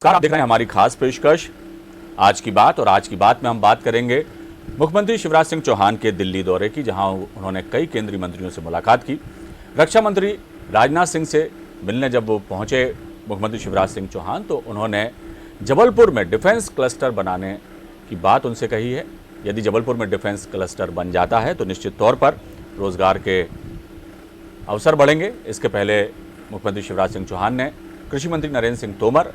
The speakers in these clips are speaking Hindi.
आप देख रहे हैं हमारी खास पेशकश आज की बात। और आज की बात में हम बात करेंगे मुख्यमंत्री शिवराज सिंह चौहान के दिल्ली दौरे की, जहां उन्होंने कई केंद्रीय मंत्रियों से मुलाकात की। रक्षा मंत्री राजनाथ सिंह से मिलने जब वो पहुंचे मुख्यमंत्री शिवराज सिंह चौहान, तो उन्होंने जबलपुर में डिफेंस क्लस्टर बनाने की बात उनसे कही है। यदि जबलपुर में डिफेंस क्लस्टर बन जाता है तो निश्चित तौर पर रोजगार के अवसर बढ़ेंगे। इसके पहले मुख्यमंत्री शिवराज सिंह चौहान ने कृषि मंत्री नरेंद्र सिंह तोमर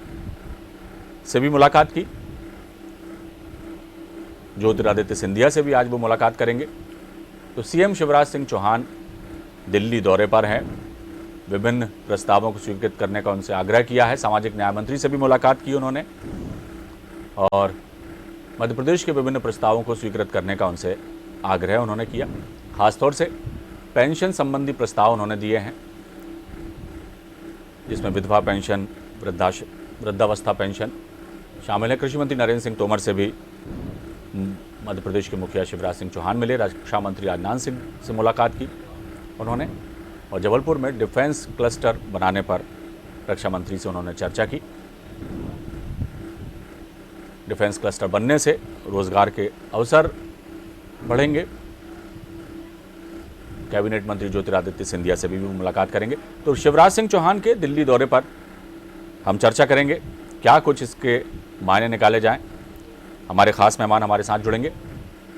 से भी मुलाकात की। ज्योतिरादित्य सिंधिया से भी आज वो मुलाकात करेंगे। तो सीएम शिवराज सिंह चौहान दिल्ली दौरे पर हैं। विभिन्न प्रस्तावों को स्वीकृत करने का उनसे आग्रह किया है। सामाजिक न्याय मंत्री से भी मुलाकात की उन्होंने और मध्य प्रदेश के विभिन्न प्रस्तावों को स्वीकृत करने का उनसे आग्रह उन्होंने किया। खासतौर से पेंशन संबंधी प्रस्ताव उन्होंने दिए हैं, जिसमें विधवा पेंशन, वृद्धावस्था पेंशन शामिल है। कृषि मंत्री नरेंद्र सिंह तोमर से भी मध्य प्रदेश के मुखिया शिवराज सिंह चौहान मिले। रक्षा मंत्री राजनाथ सिंह से मुलाकात की उन्होंने और जबलपुर में डिफेंस क्लस्टर बनाने पर रक्षा मंत्री से उन्होंने चर्चा की। डिफेंस क्लस्टर बनने से रोजगार के अवसर बढ़ेंगे। कैबिनेट मंत्री ज्योतिरादित्य सिंधिया से भी मुलाकात करेंगे। तो शिवराज सिंह चौहान के दिल्ली दौरे पर हम चर्चा करेंगे, क्या कुछ इसके मायने निकाले जाएं। हमारे खास मेहमान हमारे साथ जुड़ेंगे।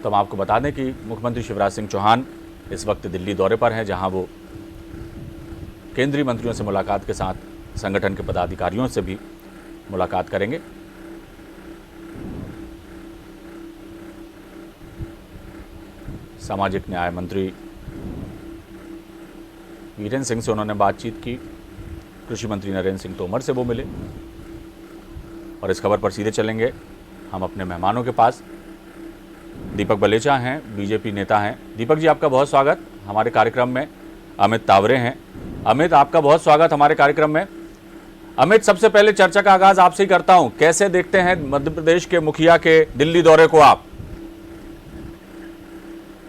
तो हम आपको बता दें कि मुख्यमंत्री शिवराज सिंह चौहान इस वक्त दिल्ली दौरे पर हैं, जहां वो केंद्रीय मंत्रियों से मुलाकात के साथ संगठन के पदाधिकारियों से भी मुलाकात करेंगे। सामाजिक न्याय मंत्री वीरेंद्र सिंह से उन्होंने बातचीत की। कृषि मंत्री नरेंद्र सिंह तोमर से वो मिले। और इस खबर पर सीधे चलेंगे हम अपने मेहमानों के पास। दीपक बलेचा हैं, बीजेपी नेता हैं। दीपक जी, आपका बहुत स्वागत हमारे कार्यक्रम में। अमित तावरे हैं। अमित, आपका बहुत स्वागत हमारे कार्यक्रम में। अमित, सबसे पहले चर्चा का आगाज आपसे ही करता हूं। कैसे देखते हैं मध्य प्रदेश के मुखिया के दिल्ली दौरे को आप?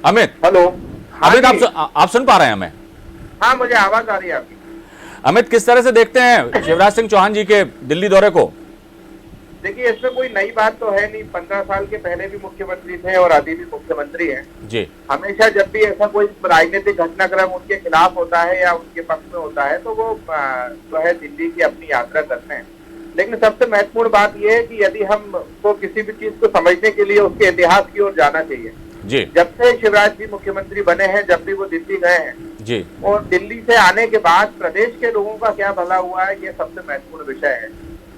अमित, हेलो। अमित, आप सुन पा रहे हैं हमें? हाँ, मुझे आवाज आ रही है आपकी। अमित, किस तरह से देखते हैं शिवराज सिंह चौहान जी के दिल्ली दौरे को? देखिए, इसमें कोई नई बात तो है नहीं। 15 साल के पहले भी मुख्यमंत्री थे और अभी भी मुख्यमंत्री हैं जी। हमेशा जब भी ऐसा कोई राजनीतिक घटनाक्रम उनके खिलाफ होता है या उनके पक्ष में होता है तो वो जो है दिल्ली की अपनी यात्रा करते हैं। लेकिन सबसे महत्वपूर्ण बात यह है कि यदि हमको किसी भी चीज को समझने के लिए उसके इतिहास की ओर जाना चाहिए जी। जब से शिवराज जी मुख्यमंत्री बने हैं, जब भी वो दिल्ली गए हैं जी, और दिल्ली से आने के बाद प्रदेश के लोगों का क्या भला हुआ है, ये सबसे महत्वपूर्ण विषय है।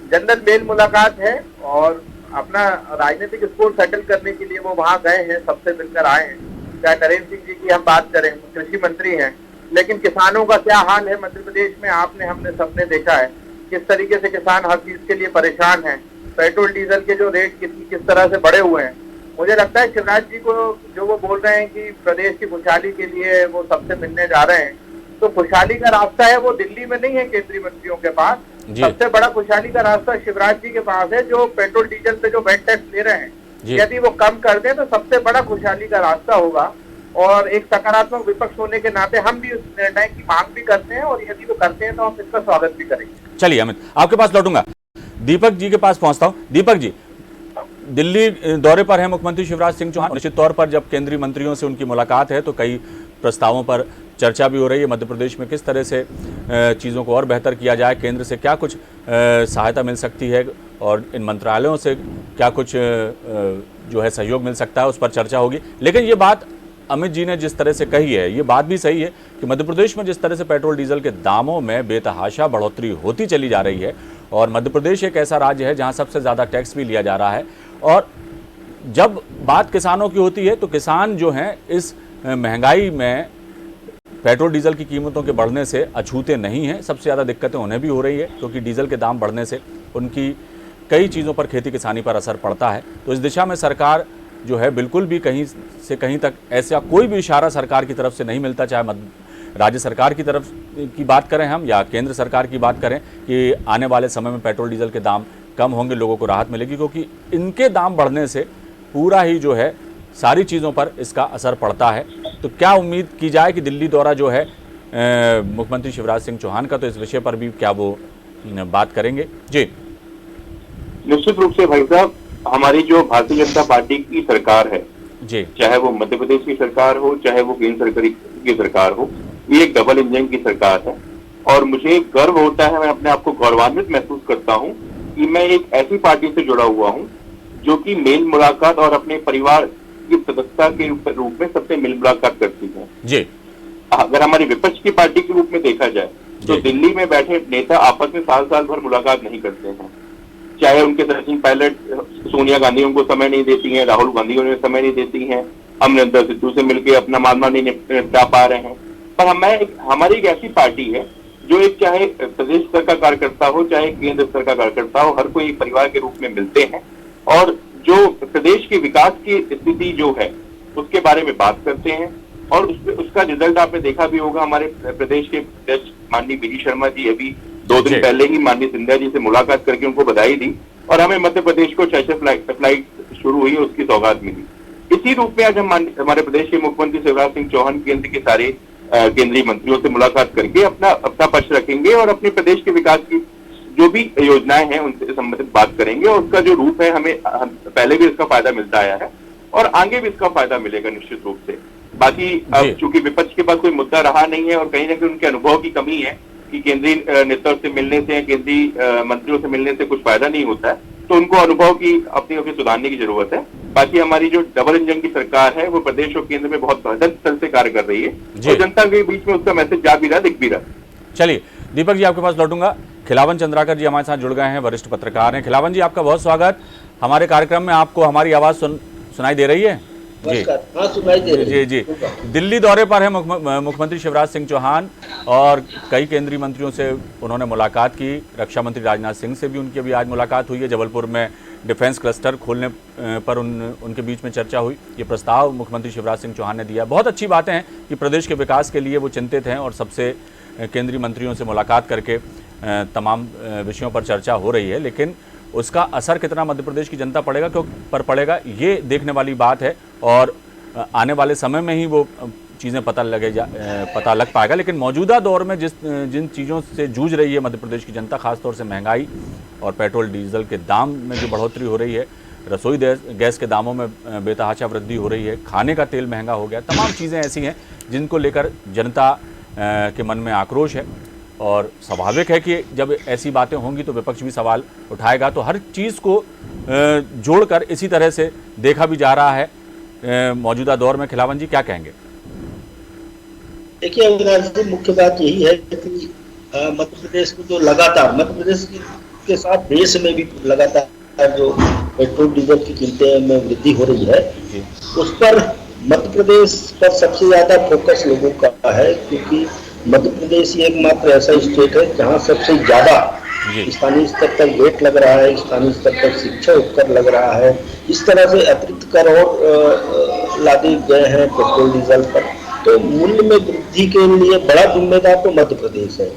जनरल मेल मुलाकात है और अपना राजनीतिक स्कोर सेटल करने के लिए वो वहां गए हैं, सबसे मिलकर आए हैं। चाहे नरेंद्र सिंह जी की हम बात करें, कृषि मंत्री हैं, लेकिन किसानों का क्या हाल है मध्य प्रदेश में, आपने हमने सबने देखा है किस तरीके से किसान हर चीज के लिए परेशान है। पेट्रोल डीजल के जो रेट किस तरह से बढ़े हुए हैं। मुझे लगता है शिवराज जी को जो वो बोल रहे हैं कि प्रदेश की खुशहाली के लिए वो सबसे मिलने जा रहे हैं, तो खुशहाली का रास्ता है वो दिल्ली में नहीं है केंद्रीय मंत्रियों के पास। सबसे बड़ा खुशहाली का रास्ता शिवराज जी के पास है, जो पेट्रोल डीजल पे जो वैट टैक्स ले रहे हैं, यदि वो कम कर दें तो सबसे बड़ा खुशहाली का रास्ता होगा। और एक सकारात्मक विपक्ष होने के नाते हम भी उस निर्णय की मांग भी करते हैं और यदि वो करते हैं तो हम इसका स्वागत भी करेंगे। चलिए अमित, आपके पास लौटूंगा। दीपक जी के पास पहुंचता हूं। दीपक जी, दिल्ली दौरे पर है मुख्यमंत्री शिवराज सिंह चौहान। निश्चित तौर पर जब केंद्रीय मंत्रियों से उनकी मुलाकात है तो कई प्रस्तावों पर चर्चा भी हो रही है। मध्य प्रदेश में किस तरह से चीज़ों को और बेहतर किया जाए, केंद्र से क्या कुछ सहायता मिल सकती है और इन मंत्रालयों से क्या कुछ जो है सहयोग मिल सकता है, उस पर चर्चा होगी। लेकिन ये बात अमित जी ने जिस तरह से कही है, ये बात भी सही है कि मध्य प्रदेश में जिस तरह से पेट्रोल डीजल के दामों में बेतहाशा बढ़ोतरी होती चली जा रही है, और मध्य प्रदेश एक ऐसा राज्य है जहां सबसे ज़्यादा टैक्स भी लिया जा रहा है। और जब बात किसानों की होती है तो किसान जो हैं इस महंगाई में पेट्रोल डीजल की कीमतों के बढ़ने से अछूते नहीं हैं। सबसे ज़्यादा दिक्कतें उन्हें भी हो रही है क्योंकि डीजल के दाम बढ़ने से उनकी कई चीज़ों पर, खेती किसानी पर असर पड़ता है। तो इस दिशा में सरकार जो है बिल्कुल भी कहीं से कहीं तक ऐसा कोई भी इशारा सरकार की तरफ से नहीं मिलता, चाहे राज्य सरकार की तरफ की बात करें हम या केंद्र सरकार की बात करें कि आने वाले समय में पेट्रोल डीजल के दाम कम होंगे, लोगों को राहत मिलेगी, क्योंकि इनके दाम बढ़ने से पूरा ही जो है सारी चीज़ों पर इसका असर पड़ता है। तो क्या उम्मीद की जाए कि दिल्ली दौरा जो है मुख्यमंत्री शिवराज सिंह चौहान का, तो इस विषय पर भी क्या वो बात करेंगे? जी निश्चित रूप से भाई साहब, हमारी जो भारतीय जनता पार्टी की सरकार है जी, चाहे वो मध्य प्रदेश की सरकार हो, चाहे वो केंद्र सरकार की सरकार हो, ये एक डबल इंजन की सरकार है। और मुझे गर्व होता है, मैं अपने आप को गौरवान्वित महसूस करता हूँ कि मैं एक ऐसी पार्टी से जुड़ा हुआ हूँ जो कि मेल मुलाकात और अपने परिवार की सदस्यता के रूप में सबसे मेल मुलाकात करती है जी, अगर हमारी विपक्ष की पार्टी के रूप में देखा जाए तो दिल्ली में बैठे नेता आपस में साल साल भर मुलाकात नहीं करते हैं। चाहे उनके सचिन पायलट सोनिया गांधी उनको समय नहीं देती हैं, राहुल गांधी उन्हें समय नहीं देती हैं, अमरिंदर सिद्धू से मिलकर अपना मामला नहीं निपटा पा रहे हैं। पर हमारी एक ऐसी पार्टी है जो एक चाहे प्रदेश स्तर का कार्यकर्ता हो चाहे केंद्र स्तर का कार्यकर्ता हो, हर कोई एक परिवार के रूप में मिलते हैं और जो प्रदेश के विकास की स्थिति जो है उसके बारे में बात करते हैं। और उसका रिजल्ट आपने देखा भी होगा, हमारे प्रदेश के अध्यक्ष माननीय वी शर्मा जी अभी 2 दिन पहले ही माननीय सिंधिया जी से मुलाकात करके उनको बधाई दी और हमें मध्य प्रदेश को 6 फ्लाइट शुरू हुई, उसकी सौगात मिली। इसी रूप में आज हम हमारे प्रदेश के मुख्यमंत्री शिवराज सिंह चौहान केंद्र के सारे केंद्रीय मंत्रियों से मुलाकात करके अपना पक्ष रखेंगे और अपने प्रदेश के विकास की जो भी योजनाएं हैं उनसे संबंधित बात करेंगे और उसका जो रूप है हमें पहले भी इसका फायदा मिलता आया है और आगे भी इसका फायदा मिलेगा निश्चित रूप से। बाकी अब चूंकि विपक्ष के पास कोई मुद्दा रहा नहीं है और कहीं ना कहीं उनके अनुभव की कमी है कि केंद्रीय नेताओं से मिलने से, केंद्रीय मंत्रियों से मिलने से कुछ फायदा नहीं होता है, तो उनको अनुभव की अपनी सुधारने की जरूरत है। बाकी हमारी जो डबल इंजन की सरकार है वो प्रदेश और केंद्र में बहुत बेहतर स्तर से कार्य कर रही है और जनता के बीच में उसका मैसेज जा भी रहा, दिख भी रहा। चलिए दीपक जी आपके पास लौटूंगा। खिलावन चंद्राकर जी हमारे साथ जुड़ गए हैं, वरिष्ठ पत्रकार हैं। खिलावन जी आपका बहुत स्वागत हमारे कार्यक्रम में। आपको हमारी आवाज सुनाई दे रही है? जी हाँ, सुनाई दे रही है। जी जी। दिल्ली दौरे पर है मुख्यमंत्री शिवराज सिंह चौहान और कई केंद्रीय मंत्रियों से उन्होंने मुलाकात की। रक्षा मंत्री राजनाथ सिंह से भी उनकी अभी आज मुलाकात हुई है। जबलपुर में डिफेंस क्लस्टर खोलने पर उनके बीच में चर्चा हुई। ये प्रस्ताव मुख्यमंत्री शिवराज सिंह चौहान ने दिया। बहुत अच्छी बातें हैं कि प्रदेश के विकास के लिए वो चिंतित हैं और सबसे केंद्रीय मंत्रियों से मुलाकात करके तमाम विषयों पर चर्चा हो रही है। लेकिन उसका असर कितना मध्य प्रदेश की जनता पर पड़ेगा ये देखने वाली बात है और आने वाले समय में ही वो चीज़ें पता लग पाएगा। लेकिन मौजूदा दौर में जिन चीज़ों से जूझ रही है मध्य प्रदेश की जनता, खासतौर से महंगाई और पेट्रोल डीजल के दाम में जो बढ़ोतरी हो रही है, रसोई गैस के दामों में बेतहाशा वृद्धि हो रही है, खाने का तेल महंगा हो गया, तमाम चीज़ें ऐसी हैं जिनको लेकर जनता के मन में आक्रोश है। और स्वाभाविक है कि जब ऐसी बातें होंगी तो विपक्ष भी सवाल उठाएगा। तो हर चीज़ को जोड़कर इसी तरह से देखा भी जा रहा है मौजूदा दौर में। खिलावन जी क्या कहेंगे? देखिए अविनाश जी, मुख्य बात यही है कि मध्य प्रदेश को जो लगातार मध्य प्रदेश के साथ देश में भी लगातार जो पेट्रोल डीजल की कीमतें में वृद्धि हो रही है उस पर मध्य प्रदेश पर सबसे ज्यादा फोकस लोगों का है, क्योंकि मध्य प्रदेश ही एकमात्र ऐसा स्टेट है जहां सबसे ज्यादा स्थानीय स्तर पर वेट लग रहा है, स्थानीय स्तर पर शिक्षा उपकर लग रहा है। इस तरह से अतिरिक्त कर और लादे गए हैं पेट्रोल डीजल पर, तो मूल्य में वृद्धि के लिए बड़ा जिम्मेदार तो मध्य प्रदेश है।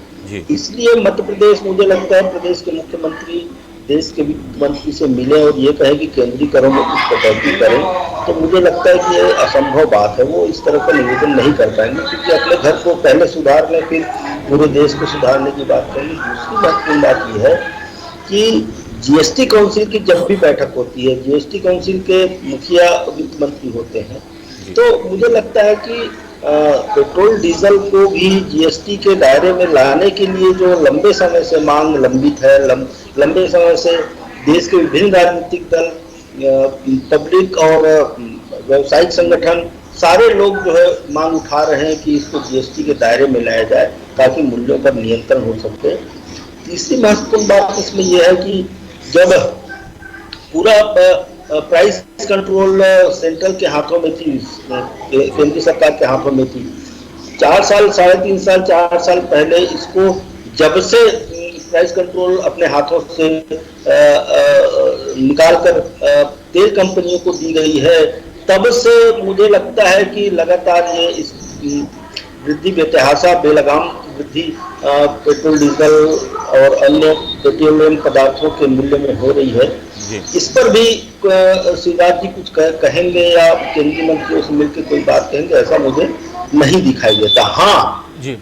इसलिए मध्य प्रदेश, मुझे लगता है प्रदेश के मुख्यमंत्री देश के वित्त मंत्री से मिले और ये कहे कि केंद्रीय करों में कुछ कटौती करें, तो मुझे लगता है कि ये असंभव बात है। वो इस तरह का निवेदन नहीं कर पाएंगे, क्योंकि अपने घर को पहले सुधार लें फिर पूरे देश को सुधारने की बात करेंगे। दूसरी महत्वपूर्ण बात यह है कि जीएसटी काउंसिल की जब भी बैठक होती है, जीएसटी काउंसिल के मुखिया वित्त मंत्री होते हैं, तो मुझे लगता है कि पेट्रोल डीजल को भी जीएसटी के दायरे में लाने के लिए जो लंबे समय से मांग लंबित है, लंबे समय से देश के विभिन्न राजनीतिक दल, पब्लिक और व्यावसायिक संगठन, सारे लोग जो है मांग उठा रहे हैं कि इसको जीएसटी के दायरे में लाया जाए ताकि मूल्यों पर नियंत्रण हो सके। तीसरी महत्वपूर्ण बात इसमें यह है कि जब पूरा प्राइस कंट्रोल सेंट्रल के हाथों में थी, केंद्र सरकार के हाथों में थी, 4 साल, 3.5 साल, 4 साल पहले इसको जब से प्राइस कंट्रोल अपने हाथों से निकालकर तेल कंपनियों को दी गई है, तब से मुझे लगता है कि लगातार ये इस वृद्धि बेतहाशा बेलगाम वृद्धि पेट्रोल डीजल और अन्य पेट्रोलियम पदार्थों के मूल्य में हो रही है। इस पर भी शिवराज जी कुछ कहेंगे या केंद्रीय मंत्रियों से मिलकर कोई बात कहेंगे, ऐसा मुझे नहीं दिखाई देता। हाँ जी,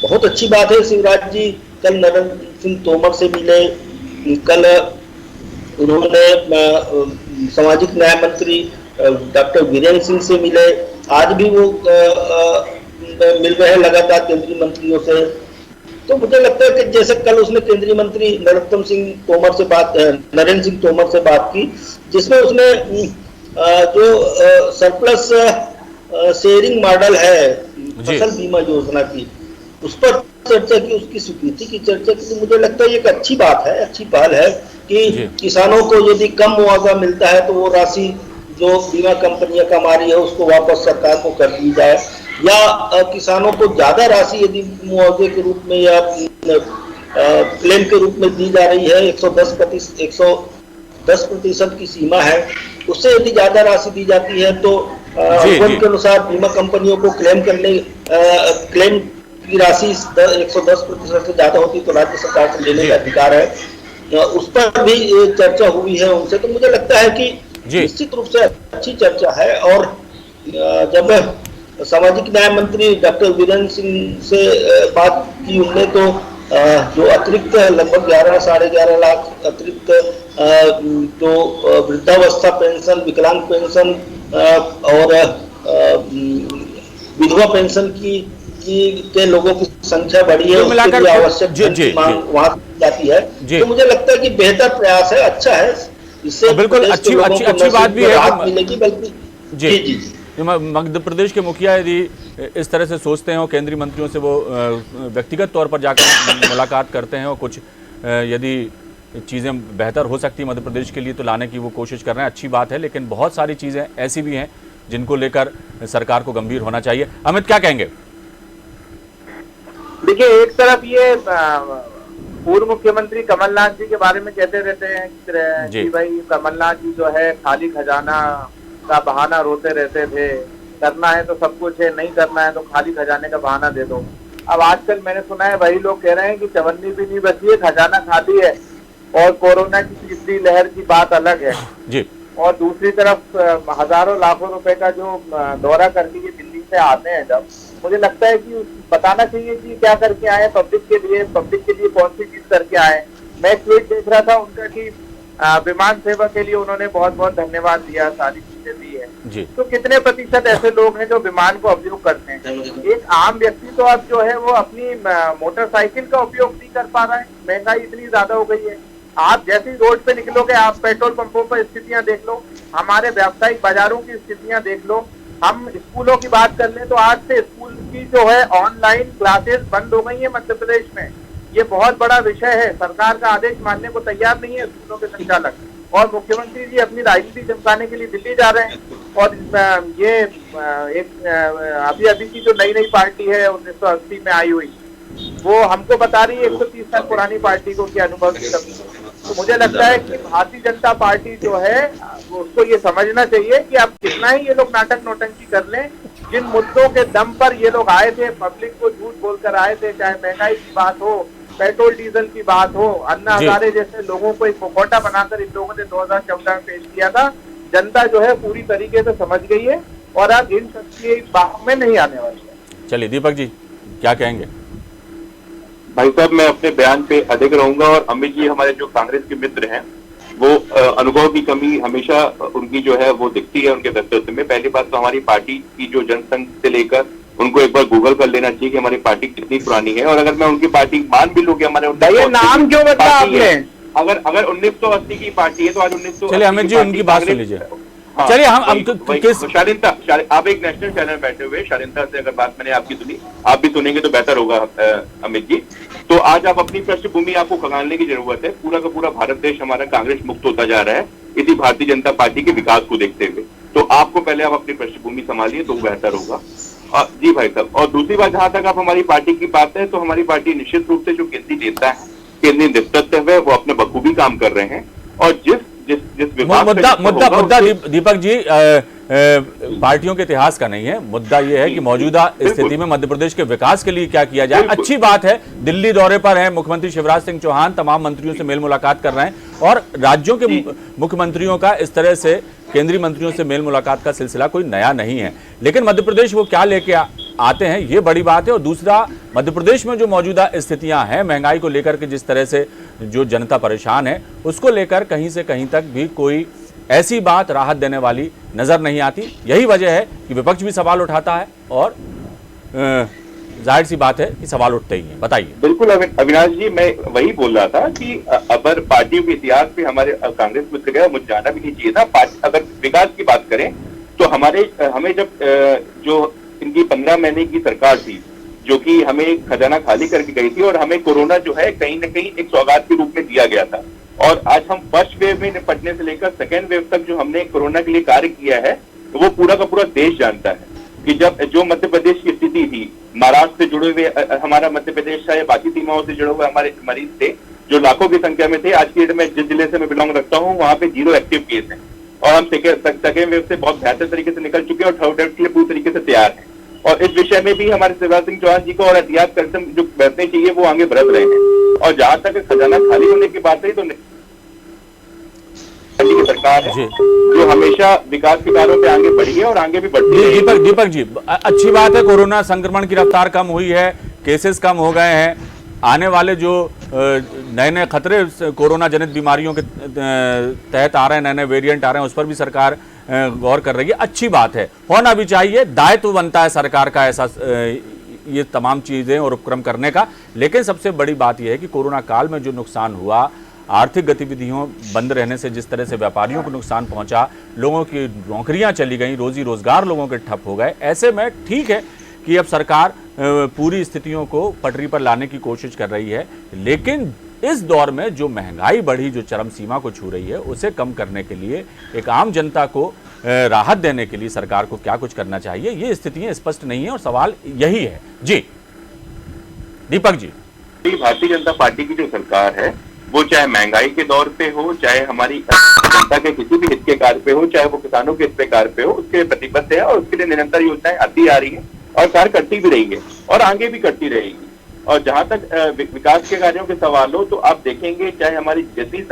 बहुत अच्छी बात है शिवराज जी कल नरेंद्र सिंह तोमर से मिले, कल उन्होंने सामाजिक न्याय मंत्री डॉक्टर वीरेंद्र सिंह से मिले, आज भी वो मिल रहे हैं लगातार केंद्रीय मंत्रियों से। तो मुझे लगता है कि जैसे कल उसने केंद्रीय मंत्री नरेंद्र सिंह तोमर से बात की, जिसमें उसने जो सरप्लस शेयरिंग मॉडल है फसल बीमा योजना की, उस पर चर्चा की, उसकी स्वीकृति की चर्चा की। तो मुझे लगता है ये एक अच्छी बात है, अच्छी पहल है कि किसानों को यदि कम मुआवजा मिलता है तो वो राशि जो बीमा कंपनियां कमा रही है उसको वापस सरकार को कर दी जाए, या किसानों को ज्यादा राशि यदि मुआवजे के रूप में या क्लेम के रूप में दी जा रही है, 110% की सीमा है, उससे यदि ज्यादा राशि दी जाती है तो के अनुसार बीमा कंपनियों को क्लेम की राशि 110% से ज्यादा होती तो राज्य सरकार से लेने का अधिकार है। उस पर भी चर्चा हुई है उनसे। तो मुझे लगता है कि निश्चित रूप से अच्छी चर्चा है। और जब सामाजिक न्याय मंत्री डॉक्टर वीरेंद्र सिंह से बात की उनने, तो जो अतिरिक्त लगभग 11-11.5 लाख अतिरिक्त जो वृद्धावस्था पेंशन, विकलांग पेंशन और विधवा पेंशन के लोगों की संख्या बढ़ी है, उसके लिए आवश्यक मांग वहां जाती है। तो मुझे लगता है कि बेहतर प्रयास है, अच्छा है, इससे बिल्कुल अच्छी बात भी है मिलेगी। बल्कि जी मध्य प्रदेश के मुखिया यदि इस तरह से सोचते हैं और केंद्रीय मंत्रियों से वो व्यक्तिगत तौर पर जाकर मुलाकात करते हैं और कुछ यदि चीज़ें बेहतर हो सकती है मध्य प्रदेश के लिए तो लाने की वो कोशिश कर रहे हैं, अच्छी बात है। लेकिन बहुत सारी चीज़ें ऐसी भी हैं जिनको लेकर सरकार को गंभीर होना चाहिए। अमित, क्या कहेंगे? देखिए, एक तरफ ये पूर्व मुख्यमंत्री कमलनाथ जी के बारे में कहते रहते हैं कि भाई कमलनाथ जी जो है खाली खजाना का बहाना रोते रहते थे, करना है तो सब कुछ है, नहीं करना है तो खाली खजाने का बहाना दे दो। अब आजकल मैंने सुना है वही लोग कह रहे हैं कि चवन्नी भी नहीं बची है, खजाना खाली है, और कोरोना की तीसरी लहर की बात अलग है जी। और दूसरी तरफ हजारों लाखों रुपए का जो दौरा करके ये दिल्ली से आते हैं, जब मुझे लगता है कि बताना चाहिए कि क्या करके आए पब्लिक के लिए कौन सी चीज करके आए। मैं एक ट्वीट देख रहा था उनका कि विमान सेवा के लिए उन्होंने बहुत बहुत धन्यवाद दिया, सारी चीजें दी है। तो कितने प्रतिशत ऐसे लोग हैं जो विमान को उपयोग करते हैं? एक आम व्यक्ति तो अब जो है वो अपनी मोटरसाइकिल का उपयोग नहीं कर पा रहा है, महंगाई इतनी ज्यादा हो गई है। आप जैसे ही रोड पे निकलोगे, आप पेट्रोल पंपों पर स्थितियां देख लो, हमारे व्यावसायिक बाजारों की स्थितियां देख लो। हम स्कूलों की बात कर लें तो आज से स्कूल की जो है ऑनलाइन क्लासेस बंद हो गई है मध्य प्रदेश में। ये बहुत बड़ा विषय है, सरकार का आदेश मानने को तैयार नहीं है स्कूलों के संचालक, और मुख्यमंत्री जी अपनी राजनीति चमकाने के लिए दिल्ली जा रहे हैं। और ये एक अभी की जो नई पार्टी है 1980 में आई हुई, वो हमको बता रही है 130 साल पुरानी पार्टी को क्या अनुभव की कमी। तो मुझे लगता है कि भारतीय जनता पार्टी जो है उसको ये समझना चाहिए कि अब कितना ही ये लोग नाटक नौटंकी कर लें, जिन मुद्दों के दम पर ये लोग आए थे, पब्लिक को झूठ बोलकर आए थे, चाहे महंगाई की बात हो, पेट्रोल डीजल की बात हो, अन्ना हजारे जैसे लोगों को एक मुखौटा बनाकर इन लोगों ने 2014 में पेश किया था। जनता जो है पूरी तरीके से समझ गई है और अब इन सबकी बात में नहीं आने वाली है। चलिए दीपक जी, क्या कहेंगे? भाई साहब, मैं अपने बयान पे अडिग रहूंगा। और अमित जी हमारे जो कांग्रेस के मित्र हैं, वो अनुभव की कमी हमेशा उनकी जो है वो दिखती है उनके व्यक्तित्व में। पहली बात तो हमारी पार्टी की जो जनसंघ से लेकर उनको एक बार गूगल कर लेना चाहिए कि हमारी पार्टी कितनी पुरानी है। और अगर मैं उनकी पार्टी मान भी लूं कि हमारे नाम क्यों बता आपने, अगर 1980 की पार्टी है तो आज 1980। चलिए अमित जी, उनकी बात सुन लीजिए। हाँ, चलिए हम शालीनता, आप एक नेशनल चैनल बैठे हुए, शालीनता से अगर बात मैंने आपकी सुनी, आप भी सुनेंगे तो बेहतर होगा अमित जी। तो आज आप अपनी पृष्ठभूमि आपको खंगालने की जरूरत है। पूरा का पूरा भारत देश हमारा कांग्रेस मुक्त होता जा रहा है इसी भारतीय जनता पार्टी के विकास को देखते हुए। तो आपको पहले आप अपनी पृष्ठभूमि संभालिए तो बेहतर होगा। जी भाई साहब, और दूसरी बात, जहां तक आप हमारी पार्टी की बात है, तो हमारी पार्टी निश्चित रूप से जो केंद्रीय नेता है, केंद्रीय नेतृत्व है, वो अपने बखूबी काम कर रहे हैं। और जिस मुद्दा दीपक जी पार्टियों के इतिहास का नहीं है, मुद्दा यह है कि मौजूदा स्थिति में मध्य प्रदेश के विकास के लिए क्या किया जाए। अच्छी बात है, दिल्ली दौरे पर है मुख्यमंत्री शिवराज सिंह चौहान, तमाम मंत्रियों से मेल मुलाकात कर रहे हैं और राज्यों के मुख्यमंत्रियों का इस तरह से केंद्रीय मंत्रियों से मेल मुलाकात का सिलसिला कोई नया नहीं है। लेकिन मध्य प्रदेश वो क्या लेके आते हैं, ये बड़ी बात है। और दूसरा, मध्य प्रदेश में जो मौजूदा स्थितियां हैं महंगाई को लेकर के, जिस तरह से जो जनता परेशान है, उसको लेकर कहीं से कहीं तक भी कोई ऐसी बात राहत देने वाली नजर नहीं आती। यही वजह है कि विपक्ष भी सवाल उठाता है और जाहिर सी बात है कि सवाल उठते ही हैं। बताइए। बिल्कुल अविनाश जी, मैं वही बोल रहा था कि अगर पार्टियों के इतिहास में हमारे कांग्रेस मित्र गया, मुझे जाना भी नहीं चाहिए था। अगर विकास की बात करें तो हमें जब जो इनकी 15 महीने की सरकार थी, जो कि हमें खजाना खाली करके गई थी, और हमें कोरोना जो है कहीं न कहीं एक सौगात के रूप में दिया गया था। और आज हम फर्स्ट वेव में निपटने से लेकर सेकेंड वेव तक जो हमने कोरोना के लिए कार्य किया है, वो पूरा का पूरा देश जानता है कि जब जो मध्य प्रदेश की स्थिति थी, महाराष्ट्र से जुड़े हुए हमारा मध्य प्रदेश था या बाकी सीमाओं से जुड़े हुए हमारे मरीज थे जो लाखों की संख्या में थे। आज की डेट में जिस जिले से मैं बिलोंग रखता हूँ वहां पे 0 एक्टिव केस है, और हम सेकेंड वेव से बहुत बेहतर तरीके से निकल चुके हैं और थर्ड वेव के लिए पूरी तरीके से तैयार हैं। और इस विषय में भी हमारे शिवराज सिंह चौहान जी को और एहतियात करते जो बरतने चाहिए वो आगे बरत रहे हैं। और जहां तक खजाना खाली होने की बात है तो की सरकार है जो हमेशा विकास के कार्यों पे आगे बढ़ी है और आगे भी बढ़ती है। दीपक जी, अच्छी बात है, कोरोना संक्रमण की रफ्तार कम हुई है, केसेस कम हो गए हैं। आने वाले जो नए नए खतरे कोरोना जनित बीमारियों के तहत आ रहे हैं, नए नए वेरिएंट आ रहे हैं, उस पर भी सरकार गौर कर रही है। अच्छी बात है, होना भी चाहिए, दायित्व बनता है सरकार का ऐसा ये तमाम चीजें और उपक्रम करने का। लेकिन सबसे बड़ी बात यह है कि कोरोना काल में जो नुकसान हुआ, आर्थिक गतिविधियों बंद रहने से जिस तरह से व्यापारियों को नुकसान पहुंचा, लोगों की नौकरियां चली गई, रोजी रोजगार लोगों के ठप हो गए, ऐसे में ठीक है कि अब सरकार पूरी स्थितियों को पटरी पर लाने की कोशिश कर रही है। लेकिन इस दौर में जो महंगाई बढ़ी, जो चरम सीमा को छू रही है, उसे कम करने के लिए, एक आम जनता को राहत देने के लिए सरकार को क्या कुछ करना चाहिए, ये स्थितियां स्पष्ट नहीं है और सवाल यही है। जी दीपक जी। भारतीय जनता पार्टी की जो सरकार है वो चाहे महंगाई के दौर पे हो, चाहे हमारी जनता के किसी भी हित के कार्य पे हो, चाहे वो किसानों के हित के कार्य पे हो, उसके प्रतिबद्ध है और उसके लिए निरंतर योजनाएं आती आ रही है और कार्य करती भी रही है और आगे भी करती रहेगी। और जहां तक विकास के कार्यों के सवाल हो तो आप देखेंगे चाहे हमारी जितनी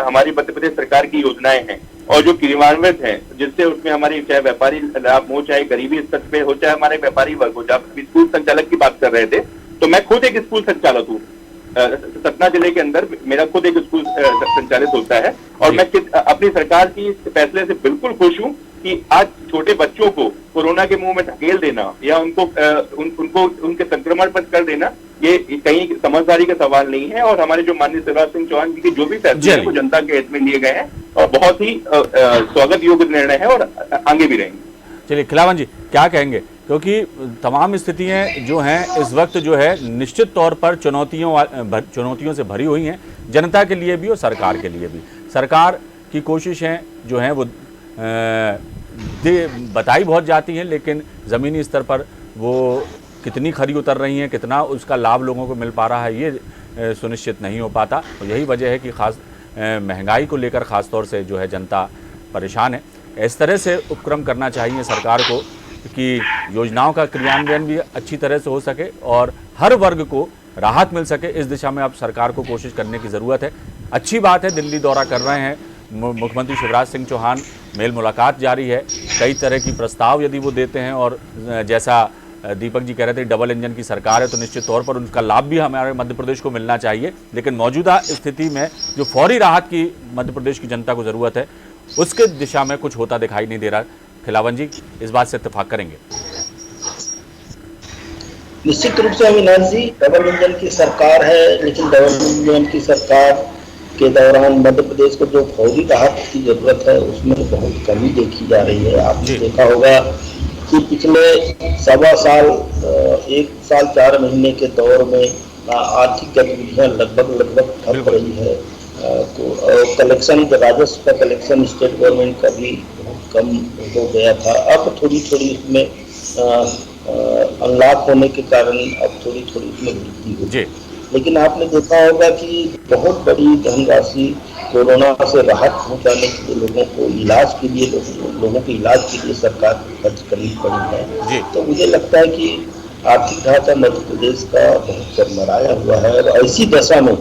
हमारी मध्य प्रदेश सरकार की योजनाएं हैं और जो क्रियान्वित है, जिससे उसमें हमारी चाहे व्यापारी लाभ हो, चाहे गरीबी स्तर पे हो, चाहे हमारे व्यापारी वर्ग हो। जब स्कूल संचालक की बात कर रहे थे तो मैं खुद एक स्कूल संचालक हूँ। सतना जिले के अंदर मेरा खुद एक स्कूल संचालित होता है और मैं अपनी सरकार की फैसले से बिल्कुल खुश हूँ कि आज छोटे बच्चों को कोरोना के मुंह में धकेल देना या उनको उनके संक्रमण पर कर देना, ये कहीं समझदारी का सवाल नहीं है। और हमारे जो माननीय शिवराज सिंह चौहान जी के जो भी फैसले हैं वो जनता के हित में लिए गए हैं और बहुत ही स्वागत योग्य निर्णय है और आगे भी रहेंगे। चलिए खिलावन जी क्या कहेंगे, क्योंकि तमाम स्थितियां जो हैं इस वक्त जो है निश्चित तौर पर चुनौतियों से भरी हुई हैं, जनता के लिए भी और सरकार के लिए भी। सरकार की कोशिशें जो हैं वो बताई बहुत जाती हैं, लेकिन ज़मीनी स्तर पर वो कितनी खरी उतर रही हैं, कितना उसका लाभ लोगों को मिल पा रहा है, ये सुनिश्चित नहीं हो पाता। और यही वजह है कि खास महंगाई को लेकर ख़ास तौर से जो है जनता परेशान है। इस तरह से उपक्रम करना चाहिए सरकार को कि योजनाओं का क्रियान्वयन भी अच्छी तरह से हो सके और हर वर्ग को राहत मिल सके। इस दिशा में अब सरकार को कोशिश करने की ज़रूरत है। अच्छी बात है, दिल्ली दौरा कर रहे हैं मुख्यमंत्री शिवराज सिंह चौहान, मेल मुलाकात जारी है, कई तरह की प्रस्ताव यदि वो देते हैं और जैसा दीपक जी कह रहे थे डबल इंजन की सरकार है तो निश्चित तौर पर उनका लाभ भी हमारे मध्य प्रदेश को मिलना चाहिए। लेकिन मौजूदा स्थिति में जो फौरी राहत की मध्य प्रदेश की जनता को ज़रूरत है उसके दिशा में कुछ होता दिखाई नहीं दे रहा। खिलावन जी इस बात से इत्तेफाक करेंगे? निश्चित रूप से अविनाश जी, डबल इंजन की सरकार है, लेकिन डबल इंजन की सरकार के दौरान मध्य प्रदेश को जो फौरी राहत की जरूरत है उसमें बहुत कमी देखी जा रही है। आपने देखा होगा कि पिछले 1.25 साल 1 साल 4 महीने के दौर में आर्थिक गतिविधियां लगभग ठप रही है। तो कलेक्शन, राजस्व का कलेक्शन स्टेट गवर्नमेंट का भी बहुत कम हो गया था। अब थोड़ी उसमें अनलॉक होने के कारण अब थोड़ी उसमें वृद्धि हुई। लेकिन आपने देखा होगा कि बहुत बड़ी धनराशि कोरोना से राहत पहुंचाने के लिए लोगों के इलाज के लिए सरकार खर्च करनी पड़ी है। तो मुझे लगता है कि आर्थिक ढांचा मध्य प्रदेश का बहुत चरमराया हुआ है और ऐसी दशा में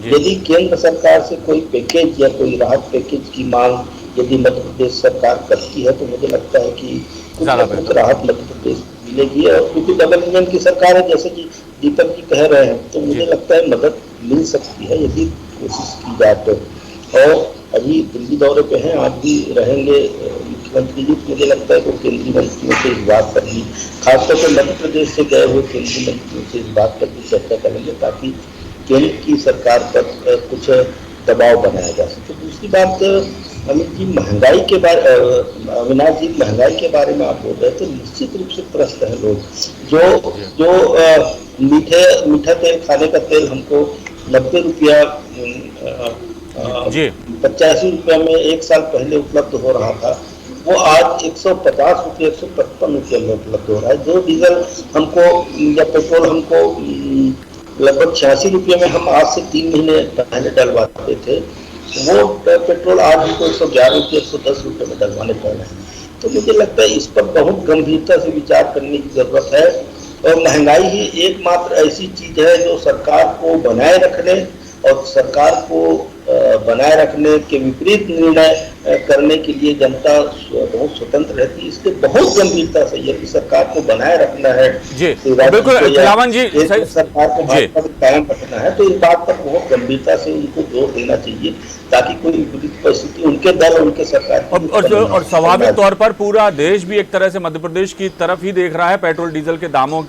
यदि केंद्र सरकार से कोई पैकेज या कोई राहत पैकेज की मांग यदि मध्य प्रदेश सरकार करती है तो मुझे लगता है कि कुछ राहत मध्य प्रदेश मिलेगी। और क्योंकि डबल इंजन की सरकार है, जैसे कि दीपक जी कह रहे हैं, तो मुझे लगता है मदद मिल सकती है यदि कोशिश की जाए तो। और अभी दिल्ली दौरे पे हैं, आज भी रहेंगे मुख्यमंत्री जी। मुझे लगता है कि केंद्रीय मंत्रियों से इस बात पर भी, खासतौर पर मध्य प्रदेश से गए हुए केंद्रीय मंत्रियों से इस बात पर भी चर्चा करेंगे ताकि केंद्र की सरकार पर कुछ दबाव बनाया जा सके। दूसरी बात, अमित जी महंगाई के बारे, अविनाश जी महंगाई के बारे में आप बोल रहे थे, निश्चित रूप से त्रस्त हैं लोग। जो मीठा तेल, खाने का तेल हमको 90 रुपया 85 रुपया में 1 साल पहले उपलब्ध हो रहा था, वो आज 150 रुपये 155 रुपये में उपलब्ध हो रहा है। जो डीजल हमको या पेट्रोल हमको लगभग 86 रुपये में हम आज से 3 महीने पहले डलवाते थे, वो पेट्रोल आज हमको 111 रुपये 110 रुपये में डलवाने पड़ रहे हैं। तो मुझे लगता है इस पर बहुत गंभीरता से विचार करने की जरूरत है। और महंगाई ही एकमात्र ऐसी चीज है जो सरकार को बनाए रखने और सरकार को बनाए रखने के विपरीत निर्णय करने के लिए जनता बहुत स्वतंत्र रहती है। इसके बहुत गंभीरता से यदि सरकार को बनाए रखना है जी, बिल्कुल खिलावन जी, सरकार को कायम रखना है, तो इस बात पर बहुत गंभीरता से उनको जोर देना चाहिए ताकि कोई विपरीत परिस्थिति उनके दल, उनके सरकार और स्वाभाविक तौर पर पूरा देश भी एक तरह से मध्य प्रदेश की तरफ ही देख रहा है पेट्रोल डीजल के दामों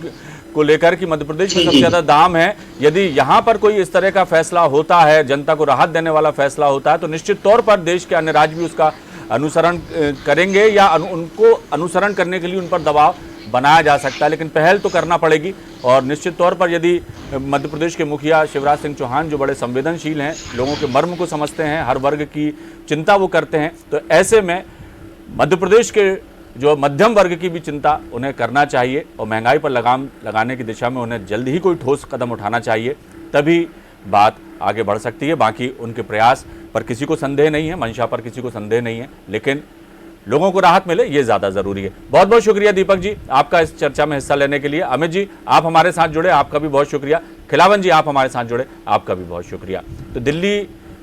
को लेकर कि मध्य प्रदेश में सबसे ज्यादा दाम है। यदि यहाँ पर कोई इस तरह का फैसला होता है, जनता को राहत देने वाला फैसला होता है, तो निश्चित तौर पर देश के अन्य राज्य भी उसका अनुसरण करेंगे या उनको अनुसरण करने के लिए उन पर दबाव बनाया जा सकता है। लेकिन पहल तो करना पड़ेगी। और निश्चित तौर पर यदि मध्य प्रदेश के मुखिया शिवराज सिंह चौहान जो बड़े संवेदनशील हैं, लोगों के मर्म को समझते हैं, हर वर्ग की चिंता वो करते हैं, तो ऐसे में मध्य प्रदेश के जो मध्यम वर्ग की भी चिंता उन्हें करना चाहिए और महंगाई पर लगाम लगाने की दिशा में उन्हें जल्द ही कोई ठोस कदम उठाना चाहिए, तभी बात आगे बढ़ सकती है। बाकी उनके प्रयास पर किसी को संदेह नहीं है, मंशा पर किसी को संदेह नहीं है, लेकिन लोगों को राहत मिले ये ज़्यादा ज़रूरी है। बहुत बहुत शुक्रिया दीपक जी आपका इस चर्चा में हिस्सा लेने के लिए। अमित जी आप हमारे साथ जुड़े, आपका भी बहुत शुक्रिया। खिलावन जी आप हमारे साथ जुड़े, आपका भी बहुत शुक्रिया। तो दिल्ली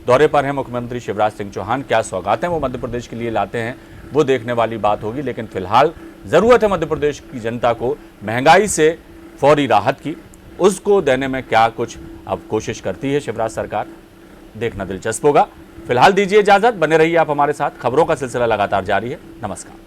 दौरे पर हैं मुख्यमंत्री शिवराज सिंह चौहान, क्या सौगातें वो मध्य प्रदेश के लिए लाते हैं वो देखने वाली बात होगी। लेकिन फिलहाल ज़रूरत है मध्य प्रदेश की जनता को महंगाई से फौरी राहत की, उसको देने में क्या कुछ अब कोशिश करती है शिवराज सरकार, देखना दिलचस्प होगा। फिलहाल दीजिए इजाज़त, बने रहिए आप हमारे साथ। खबरों का सिलसिला लगातार जारी है। नमस्कार।